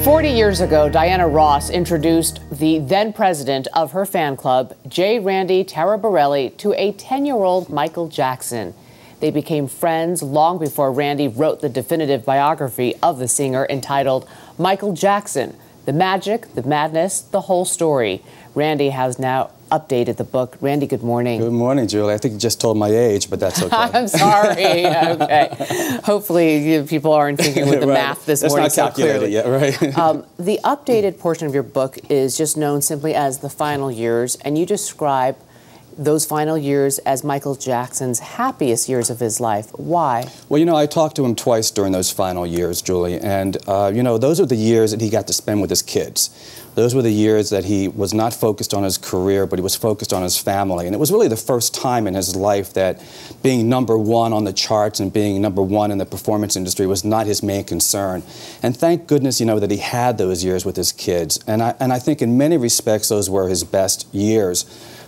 40 years ago, Diana Ross introduced the then president of her fan club, J. Randy Taraborrelli, to a 10-year-old Michael Jackson. They became friends long before Randy wrote the definitive biography of the singer entitled Michael Jackson, The Magic, the Madness, the Whole Story. Randy has now updated the book. Randy, good morning. Good morning, Julie. I think you just told my age, but that's okay. I'm sorry. Okay. Hopefully people aren't thinking with the right. math this that's morning not calculated yet, right? The updated portion of your book is just known simply as The Final Years, and you describe those final years as Michael Jackson's happiest years of his life. Why? Well, you know, I talked to him twice during those final years, Julie, and, you know, those are the years that he got to spend with his kids. Those were the years that he was not focused on his career, but he was focused on his family. And it was really the first time in his life that being #1 on the charts and being #1 in the performance industry was not his main concern. And thank goodness, you know, that he had those years with his kids. And I think in many respects, those were his best years.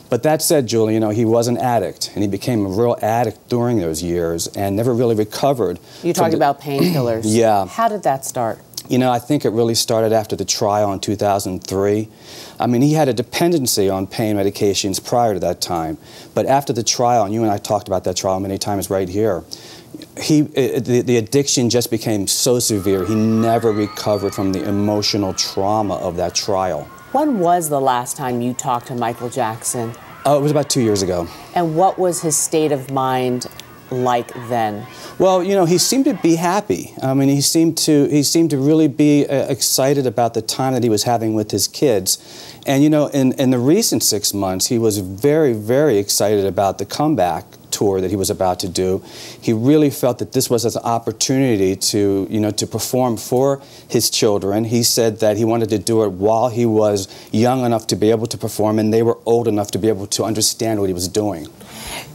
But that said, Julie, you know, he was an addict, and he became a real addict during those years and never really recovered. You talked about painkillers. Yeah. How did that start? You know, I think it really started after the trial in 2003. I mean, he had a dependency on pain medications prior to that time. But after the trial, and you and I talked about that trial many times right here, the addiction just became so severe, he never recovered from the emotional trauma of that trial. When was the last time you talked to Michael Jackson? Oh, it was about 2 years ago. And what was his state of mind like then? Well, you know, he seemed to be happy. I mean, he seemed to really be excited about the time that he was having with his kids. And, you know, in the recent 6 months, he was very, very excited about the comeback tour that he was about to do. He really felt that this was an opportunity to, you know, to perform for his children. He said that he wanted to do it while he was young enough to be able to perform, and they were old enough to be able to understand what he was doing.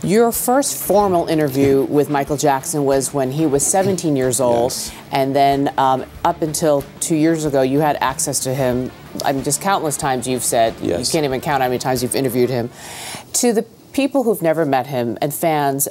Your first formal interview with Michael Jackson was when he was 17 years old, yes. And then up until 2 years ago, you had access to him. I mean, just countless times you've said, yes. You can't even count how many times you've interviewed him. To the people who've never met him and fans,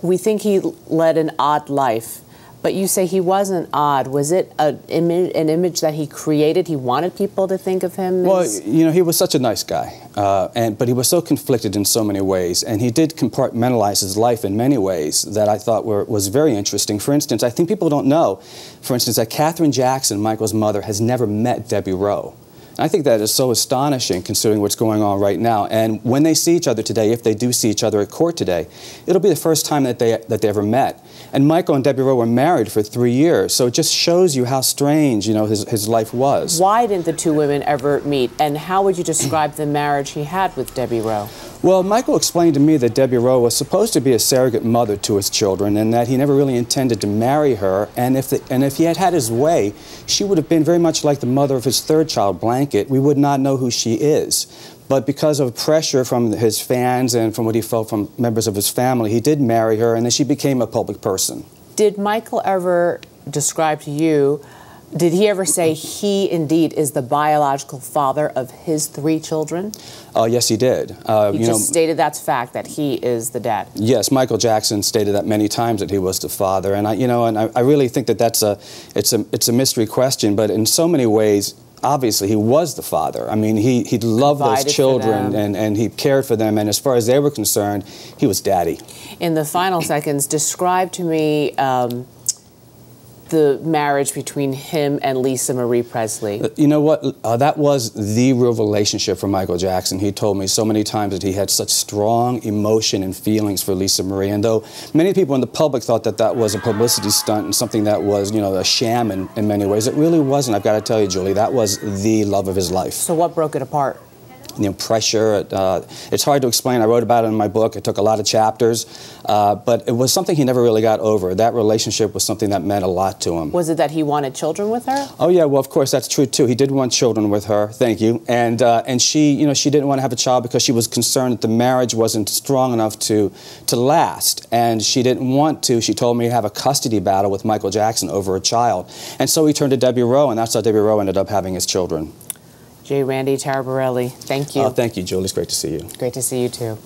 we think he led an odd life. But you say he wasn't odd. Was it an image that he created? He wanted people to think of him as... Well, you know, he was such a nice guy, but he was so conflicted in so many ways, and he did compartmentalize his life in many ways that I thought was very interesting. For instance, I think people don't know, for instance, that Katherine Jackson, Michael's mother, has never met Debbie Rowe. I think that is so astonishing considering what's going on right now. And when they see each other today, if they do see each other at court today, it'll be the first time that they ever met. And Michael and Debbie Rowe were married for 3 years, so it just shows you how strange, you know, his life was. Why didn't the two women ever meet? And how would you describe the marriage he had with Debbie Rowe? Well, Michael explained to me that Debbie Rowe was supposed to be a surrogate mother to his children, and that he never really intended to marry her. And if he had had his way, she would have been very much like the mother of his third child, Blanket. We would not know who she is. But because of pressure from his fans and from what he felt from members of his family, he did marry her, and then she became a public person. Did Michael ever describe to you, did he ever say he indeed is the biological father of his 3 children? Yes, he did. He just stated that's fact, that he is the dad. Yes, Michael Jackson stated that many times, that he was the father, and I really think that it's a mystery question, but in so many ways, obviously, he was the father. I mean, he loved those children, and he cared for them, and as far as they were concerned, he was daddy. In the final seconds, describe to me the marriage between him and Lisa Marie Presley. You know what? That was the real relationship for Michael Jackson. He told me so many times that he had such strong emotion and feelings for Lisa Marie, and though many people in the public thought that that was a publicity stunt and something that was, you know, a sham in many ways, it really wasn't. I've got to tell you, Julie, that was the love of his life. So what broke it apart? You know, pressure. It's hard to explain. I wrote about it in my book. It took a lot of chapters, but it was something he never really got over. That relationship was something that meant a lot to him. Was it that he wanted children with her? Oh yeah, well of course that's true too. He did want children with her. Thank you. And she, you know, she didn't want to have a child because she was concerned that the marriage wasn't strong enough to last, and she didn't want to. She told me, have a custody battle with Michael Jackson over a child, and so he turned to Debbie Rowe, and that's how Debbie Rowe ended up having his children. J. Randy Taraborrelli, thank you. Thank you, Julie. It's great to see you. Great to see you, too.